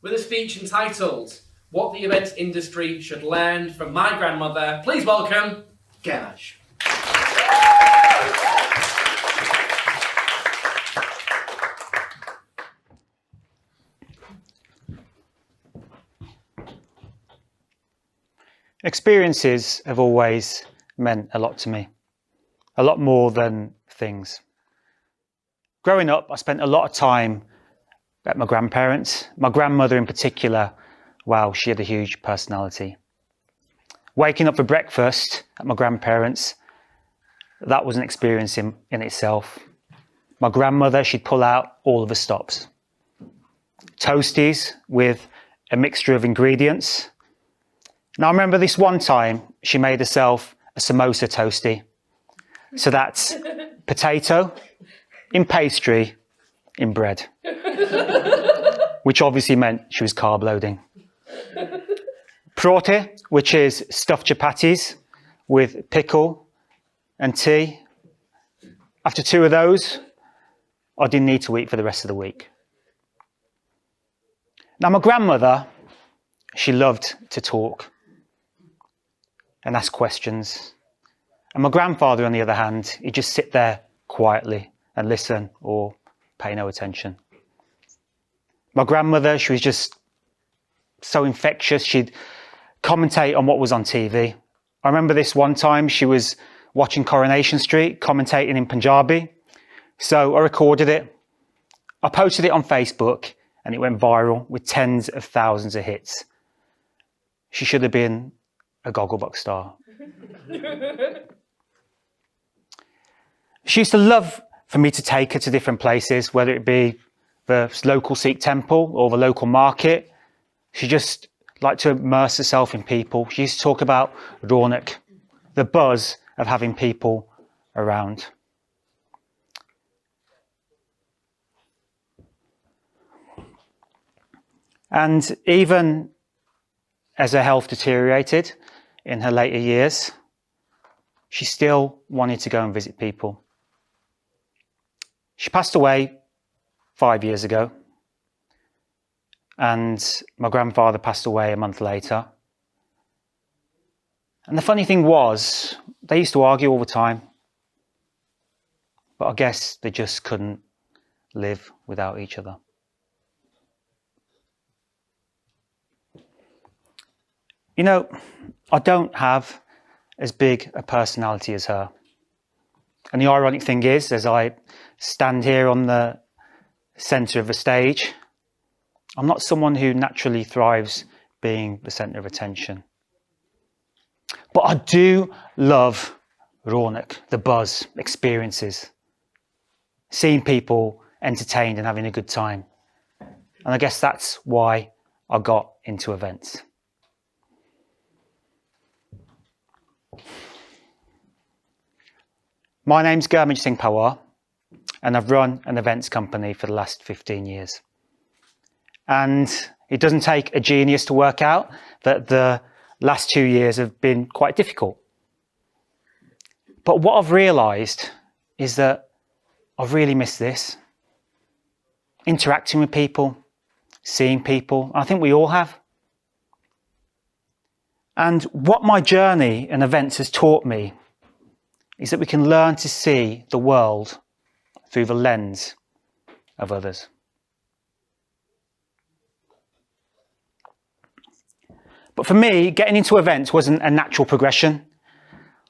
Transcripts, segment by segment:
with a speech entitled What the Events Industry Should Learn from My Grandmother. Please welcome Gurmej. Experiences have always meant a lot to me, a lot more than things. Growing up, I spent a lot of time at my grandparents'. My grandmother in particular, wow, she had a huge personality. Waking up for breakfast at my grandparents', that was an experience in itself. My grandmother, she'd pull out all of the stops. Toasties with a mixture of ingredients. Now, I remember this one time she made herself a samosa toastie. So that's potato in pastry in bread, which obviously meant she was carb loading. Prote, which is stuffed chapatis with pickle and tea. After 2 of those, I didn't need to eat for the rest of the week. Now, my grandmother, she loved to talk and ask questions. And my grandfather, on the other hand, he'd just sit there quietly and listen or pay no attention. My grandmother, she was just so infectious. She'd commentate on what was on TV. I remember this one time she was watching Coronation Street, commentating in Punjabi. So I recorded it. I posted it on Facebook and it went viral with tens of thousands of hits. She should have been a Gogglebox star. She used to love for me to take her to different places, whether it be the local Sikh temple or the local market. She just liked to immerse herself in people. She used to talk about Raunak, the buzz of having people around. And even as her health deteriorated in her later years, she still wanted to go and visit people. She passed away 5 years ago, and my grandfather passed away a month later. And the funny thing was, they used to argue all the time, but I guess they just couldn't live without each other. You know, I don't have as big a personality as her. And the ironic thing is, as I stand here on the centre of the stage, I'm not someone who naturally thrives being the centre of attention. But I do love Raunak, the buzz, experiences, seeing people entertained and having a good time. And I guess that's why I got into events. My name's Gurmej Singh Pawar, and I've run an events company for the last 15 years. And it doesn't take a genius to work out that the last 2 years have been quite difficult. But what I've realised is that I've really missed this. Interacting with people, seeing people, I think we all have. And what my journey in events has taught me is that we can learn to see the world through the lens of others. But for me, getting into events wasn't a natural progression.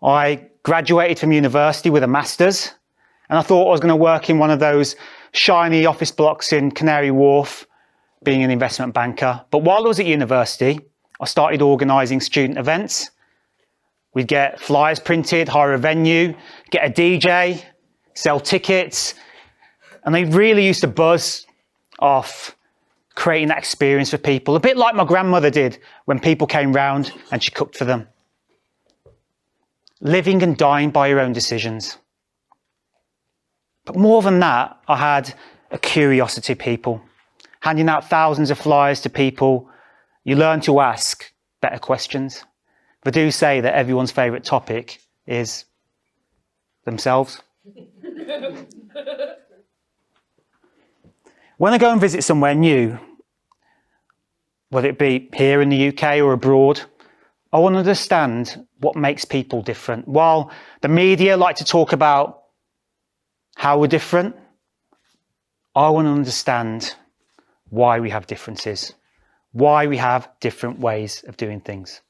I graduated from university with a master's, and I thought I was going to work in one of those shiny office blocks in Canary Wharf, being an investment banker. But while I was at university, I started organising student events. We'd get flyers printed, hire a venue, get a DJ, sell tickets. And they really used to buzz off creating that experience for people, a bit like my grandmother did when people came round and she cooked for them. Living and dying by your own decisions. But more than that, I had a curiosity people, handing out thousands of flyers to people. You learn to ask better questions. They do say that everyone's favourite topic is themselves. When I go and visit somewhere new, whether it be here in the UK or abroad, I want to understand what makes people different. While the media like to talk about how we're different, I want to understand why we have differences, why we have different ways of doing things.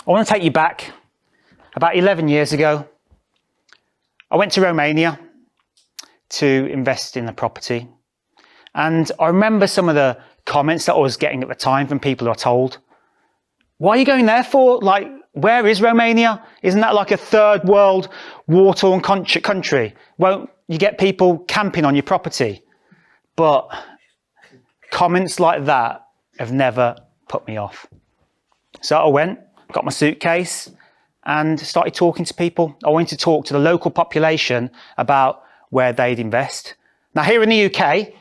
I want to take you back about 11 years ago. I went to Romania to invest in a property. And I remember some of the comments that I was getting at the time from people I told. Why are you going there for? Like, where is Romania? Isn't that like a third world war-torn country? Won't you get people camping on your property? But comments like that have never put me off. So I went, got my suitcase and started talking to people. I wanted to talk to the local population about where they'd invest. Now here in the UK,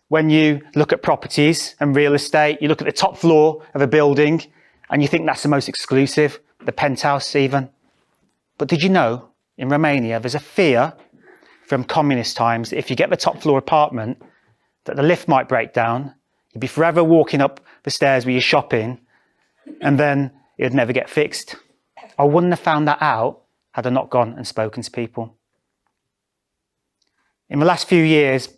when you look at properties and real estate, you look at the top floor of a building and you think that's the most exclusive, the penthouse even. But did you know in Romania there's a fear from communist times that if you get the top floor apartment, that the lift might break down, you'd be forever walking up the stairs with your shopping, and then it'd never get fixed. I wouldn't have found that out had I not gone and spoken to people. In the last few years,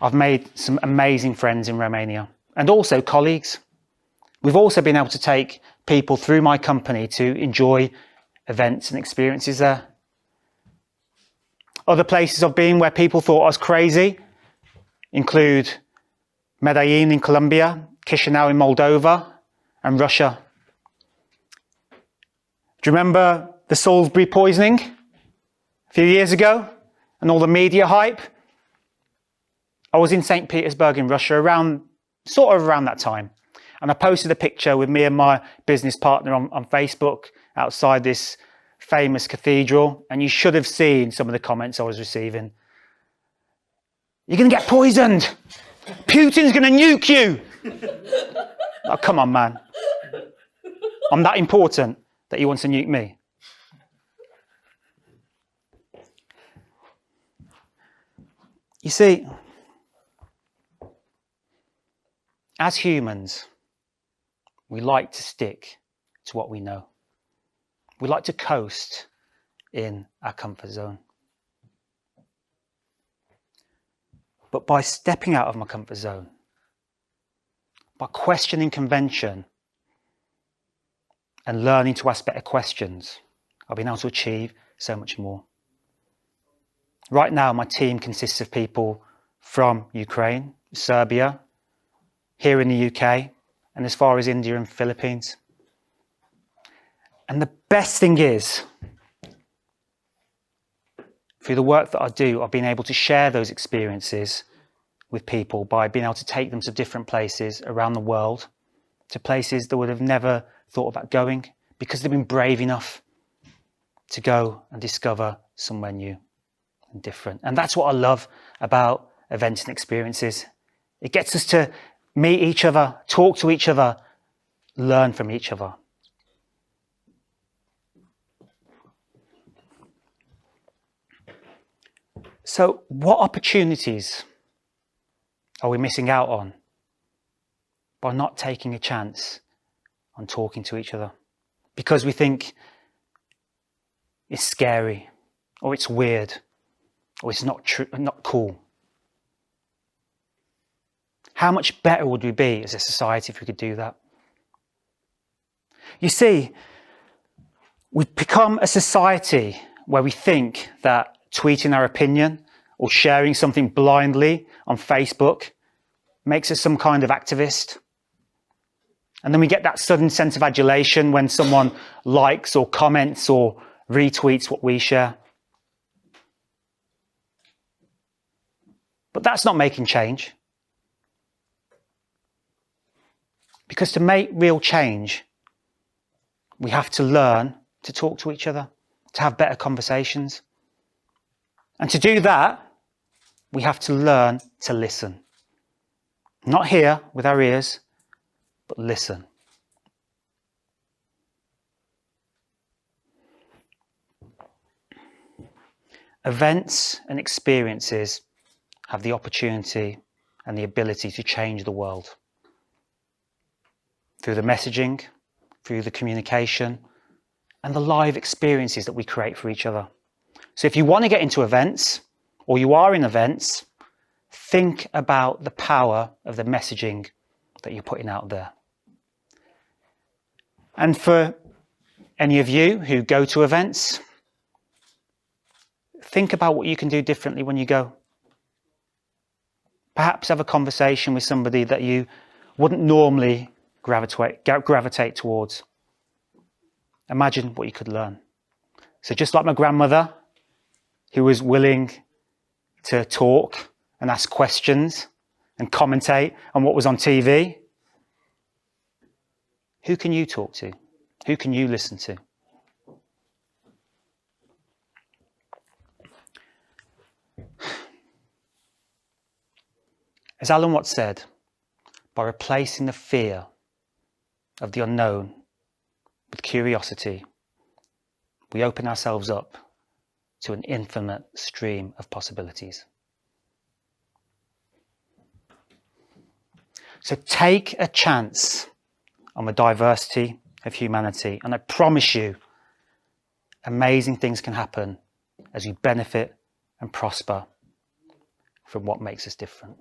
I've made some amazing friends in Romania and also colleagues. We've also been able to take people through my company to enjoy events and experiences there. Other places I've been where people thought I was crazy include Medellin in Colombia, Chisinau in Moldova, and Russia. Do you remember the Salisbury poisoning a few years ago and all the media hype? I was in St. Petersburg in Russia around that time. And I posted a picture with me and my business partner on Facebook outside this famous cathedral. And you should have seen some of the comments I was receiving. You're going to get poisoned. Putin's going to nuke you. Oh, come on, man. I'm that important that he wants to nuke me. You see, as humans, we like to stick to what we know. We like to coast in our comfort zone. But by stepping out of my comfort zone, by questioning convention and learning to ask better questions, I've been able to achieve so much more. Right now, my team consists of people from Ukraine, Serbia, here in the UK, and as far as India and Philippines. And the best thing is, through the work that I do, I've been able to share those experiences with people by being able to take them to different places around the world, to places that would have never thought about going because they've been brave enough to go and discover somewhere new and different. And that's what I love about events and experiences. It gets us to meet each other, talk to each other, learn from each other. So what opportunities are we missing out on by not taking a chance on talking to each other? Because we think it's scary, or it's weird, or it's not true, not cool. How much better would we be as a society if we could do that? You see, we've become a society where we think that tweeting our opinion or sharing something blindly on Facebook makes us some kind of activist. And then we get that sudden sense of adulation when someone likes or comments or retweets what we share. But that's not making change. Because to make real change, we have to learn to talk to each other, to have better conversations. And to do that, we have to learn to listen. Not hear with our ears, but listen. Events and experiences have the opportunity and the ability to change the world. Through the messaging, through the communication, and the live experiences that we create for each other. So if you want to get into events, or you are in events, think about the power of the messaging that you're putting out there. And for any of you who go to events, think about what you can do differently when you go. Perhaps have a conversation with somebody that you wouldn't normally gravitate towards. Imagine what you could learn. So just like my grandmother, who was willing to talk and ask questions and commentate on what was on TV, who can you talk to? Who can you listen to? As Alan Watts said, by replacing the fear of the unknown with curiosity, we open ourselves up to an infinite stream of possibilities. So take a chance on the diversity of humanity, and I promise you, amazing things can happen as we benefit and prosper from what makes us different.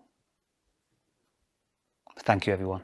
Thank you, everyone.